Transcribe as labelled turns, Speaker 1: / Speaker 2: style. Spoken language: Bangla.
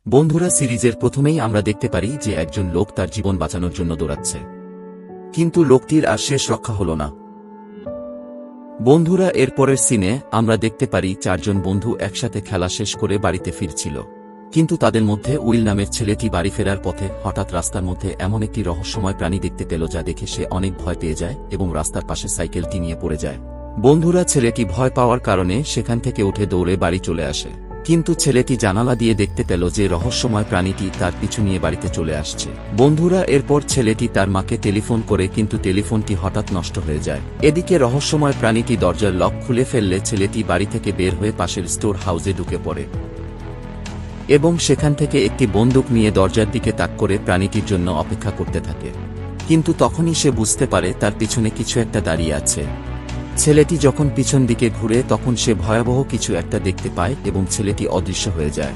Speaker 1: বন্ধুরা, সিরিজের প্রথমেই আমরা দেখতে পারি যে একজন লোক তার জীবন বাঁচানোর জন্য দৌড়াচ্ছে, কিন্তু লোকটির আর শেষ রক্ষা হল না। বন্ধুরা, এরপরের সিনে আমরা দেখতে পারি চারজন বন্ধু একসাথে খেলা শেষ করে বাড়িতে ফিরছিল, কিন্তু তাদের মধ্যে উইল নামের ছেলেটি বাড়ি ফেরার পথে হঠাৎ রাস্তার মধ্যে এমন একটি রহস্যময় প্রাণী দেখতে পেল যা দেখে সে অনেক ভয় পেয়ে যায় এবং রাস্তার পাশে সাইকেলটি নিয়ে পড়ে যায়। বন্ধুরা, ছেলেটি ভয় পাওয়ার কারণে সেখান থেকে উঠে দৌড়ে বাড়ি চলে আসে, কিন্তু ছেলেটি জানালা দিয়ে দেখতে পেল যে রহস্যময় প্রাণীটি তার পিছু নিয়ে বাড়িতে চলে আসছে। বন্ধুরা, এরপর ছেলেটি তার মাকে টেলিফোন করে, কিন্তু টেলিফোনটি হঠাৎ নষ্ট হয়ে যায়। এদিকে রহস্যময় প্রাণীটি দরজার লক খুলে ফেললে ছেলেটি বাড়ি থেকে বের হয়ে পাশের স্টোর হাউসে ঢুকে পড়ে এবং সেখান থেকে একটি বন্দুক নিয়ে দরজার দিকে তাক করে প্রাণীটির জন্য অপেক্ষা করতে থাকে। কিন্তু তখনই সে বুঝতে পারে তার পিছনে কিছু একটা দাঁড়িয়ে আছে। ছেলেটি যখন পিছন দিকে ঘুরে তখন সে ভয়াবহ কিছু একটা দেখতে পায় এবং ছেলেটি অদৃশ্য হয়ে যায়।